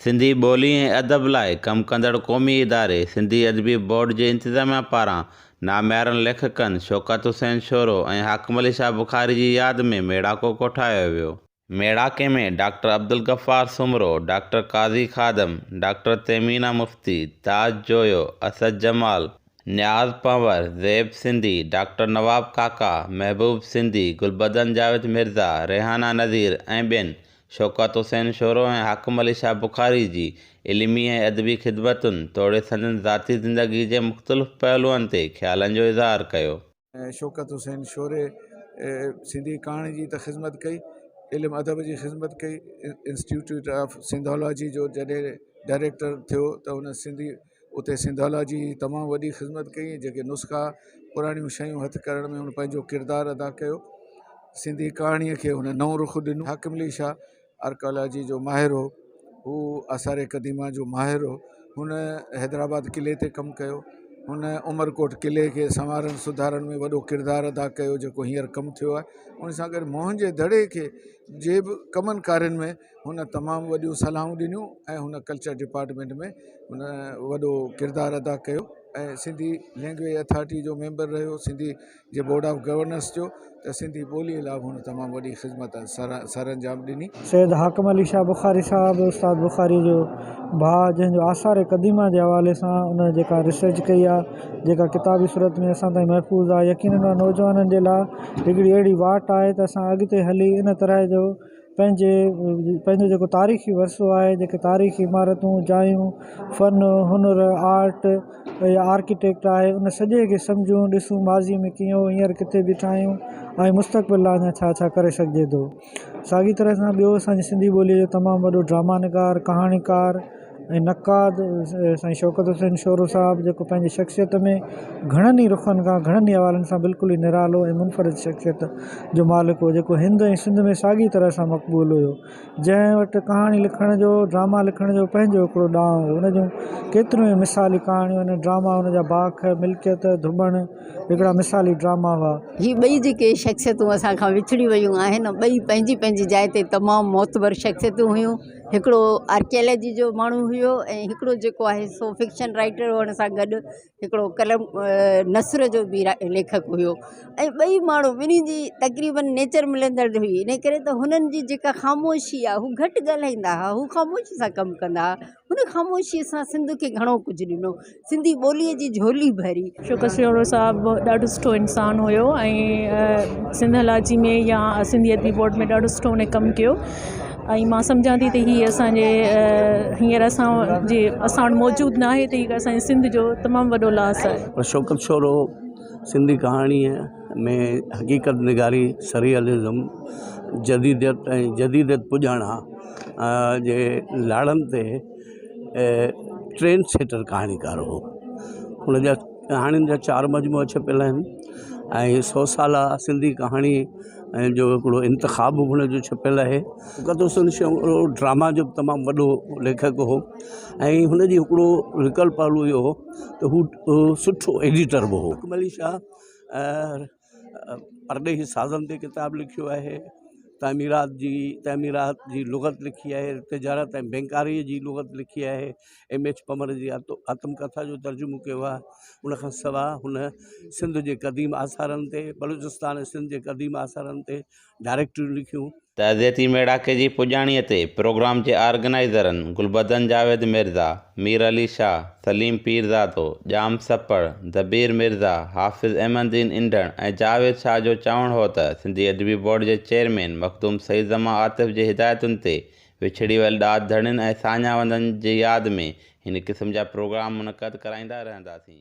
सिंधी ॿोली ऐं अदब लाइ कमु कंदड़ क़ौमी इदारे सिंधी अदबी बोर्ड जे इंतिज़ामिया पारां नाम्यारनि लेखकनि शौकत हुसैन शोरो ऐं हाकिम अली शाह बुखारी जी यादि में मेड़ाको कोठायो वियो। मेड़ाके में डॉक्टर अब्दुल गफ़ार सुमरो, डॉक्टर काज़ी खादम, डॉक्टर तेमीना मुफ्ती, ताज जोयो, असद जमाल, न्याज़ पंवर, ज़ैब सिंधी, डॉक्टर नवाब काका, महबूब सिंधी, गुलबदन जावेद मिर्ज़ा, रेहाना नज़ीर ऐं ॿियनि शौकत हुसैन शोरो ऐं हाकिम अली शाह बुखारी जी इल्मी ऐं अदबी ख़िदमतुनि तोड़े संदनि ज़ाती ज़िंदगी जे मुख़्तलिफ़ पहलुअनि ते ख़्यालनि जो इज़हार कयो। शौकत हुसैन शोरे सिंधी कहाणी जी त ख़िदमत कई, इल्म अदब जी ख़िदमत कई। इंस्टीट्यूट ऑफ सिंधोलॉजी जो जॾहिं डायरेक्टर थियो त हुन सिंधी उते सिंधोलॉजी तमामु वॾी ख़िदमत कई। जेके नुस्ख़ा पुराणियूं शयूं हथु करण में हुन पंहिंजो किरदारु अदा कयो। सिंधी कहाणीअ खे हुन नओं रुख़ ॾिनो। हाकिम अली शाह आर्कोलॉजी जो माहिर हो, हू आसार क़दीमा जो माहिर हो। हुन हैदराबाद किले ते कमु कयो। हुन उमरकोट किले खे संवारण सुधारण में वॾो किरदारु अदा कयो जेको हींअर कमु थियो आहे। उन सां गॾु मोहन जे दड़े खे जे बि कमनि कार्य में हुन तमामु वॾियूं सलाहूं ॾिनियूं ऐं हुन कल्चर डिपार्टमेंट में हुन वॾो किरदारु अदा कयो ऐं सिंधी लैंग्वेज अथॉरिटी जो मेंबर रहियो, सिंधी जे बोर्ड ऑफ गवर्नेंस जो। त सिंधी ॿोलीअ लाइ हुन तमामु वॾी ख़िदमत सर अंजाम ॾिनी। सैयद हाकिम अली शाह बुखारी साहब उस्ताद बुखारी जो भाउ, जंहिंजो आसार क़दीमा जे हवाले सां उन जेका रिसर्च कई आहे, जेका किताबी सूरत में असां ताईं महफ़ूज़ आहे, यकीनन नौजवाननि जे लाइ हिकिड़ी अहिड़ी वाट आहे त असां अॻिते हली इन तरह जो पंहिंजो जेको तारीख़ी वरिसो आहे, जेके तारीख़ी इमारतूं, जायूं, फ़न, हुनुर, आर्ट या आर्किटेक्ट आहे, उन सॼे खे सम्झूं, ॾिसूं माज़ी में कीअं हो, हींअर किथे बीठा आहियूं ऐं मुस्तक़बिल लाइ अञा छा छा करे सघिजे थो। साॻी तरह सां ॿियो असांजी सिंधी ॿोलीअ जो तमामु वॾो ड्रामा निगार, कहाणीकार ऐं नक़ाद साईं शौकत हुसैन शोरो साहब, जेको पंहिंजी शख़्सियत में घणनि ई रुखनि खां, घणनि ई हवालनि सां बिल्कुलु ई निरालो ऐं मुनफ़रिद शख़्सियत जो मालिक हो, जेको हिंद ऐं सिंध में साॻी तरह सां मक़बूल हुयो, जंहिं वटि कहाणी लिखण जो, ड्रामा लिखण जो पंहिंजो हिकिड़ो ॾांहुं हो। हुन जूं केतिरियूं ई मिसाली कहाणियूं आहिनि, ड्रामा हुन जा बाख, मिल्कियत, धुबण हिकिड़ा मिसाली ड्रामा हुआ। ही ॿई जेके शख़्सियतूं असांखां विछड़ी वियूं आहिनि, ॿई पंहिंजी पंहिंजी जाइ ते तमामु मोतबर शख़्सियतूं हुयूं। हिकिड़ो आर्कियोलॉजी जो माण्हू हुयो ऐं हिकिड़ो जेको आहे सो फिक्शन राइटर हुअण सां गॾु हिकिड़ो कलम नसर जो बि लेखक हुयो। ऐं ॿई माण्हू ॿिन्ही जी तक़रीबन नेचर मिलंदड़ हुई। इन करे त हुननि जी जेका ख़ामोशी आहे, हू घटि ॻाल्हाईंदा हुआ, हू ख़ामोशी सां कमु कंदा हुआ। हुन ख़ामोशीअ सां सिंध खे घणो कुझु ॾिनो, सिंधी ॿोलीअ जी झोली भरी। शौकत शोरो साहिबु ॾाढो सुठो इंसानु हुयो ऐं सिंधोलॉजी में या सिंधी अदबी बोर्ड में ॾाढो सुठो हुन कमु कयो। ऐं मां सम्झां थी त हीअ असांजे हींअर असां वटि मौजूदु न आहे, त हीअ असांजे सिंध जो तमामु वॾो लास आहे। शौकत शोरो सिंधी कहाणीअ में हक़ीक़त निगारी, सरियलिज़म, जदीदियत ऐं जदीदियत पुॼाणा जे लाड़नि ते ट्रेंड सेटर कहाणीकार हो। हुन जा कहाणियुनि जा 4 मजमूआ छपियल आहिनि ऐं 100 साला सिंधी कहाणी ऐं जो हिकिड़ो इंतिखाब हुनजो छपियल आहे। शौकत हुसैन शोरो ड्रामा जो तमामु वॾो लेखक हो ऐं हुनजी हिकिड़ो विकल्प पहलू इहो हो त हू सुठो एडिटर बि हो। हाकिम अली शाह परॾेही साज़नि ते किताबु लिखियो आहे, तामीरात जी लुग़त लिखी आहे, तिजारत ऐं बैंकारीअ जी लुग़त लिखी आहे, M.H. पंवर जी आत्मकथा जो तर्जुमो कयो आहे। उनखां सवाइ हुन सिंध जे क़दीम आसारनि ते, बलूचिस्तान ऐं सिंध जे क़दीम आसारनि ते डायरेक्टरियूं लिखियूं। तज़ियती मेड़ाके जी पुॼाणीअ ते प्रोग्राम जे ऑर्गेनाइज़रनि गुलबदन जावेद मिर्ज़ा, मीर अली शाह, सलीम पीरज़ादो, जाम सप्पड़, दबीर मिर्ज़ा, हाफ़िज़ अहमदीन इंडण ऐं जावेद शाह जो चवणु हो त सिंधी अदबी बोर्ड जे चेयरमैन मखदूम सईद ज़मा आतिफ़ जे हिदायतुनि ते विछड़ी वियल ॾाद धड़ियुनि ऐं साञावंदनि जी यादि में हिन क़िस्म जा प्रोग्राम मुनक़द कराईंदा रहंदासीं।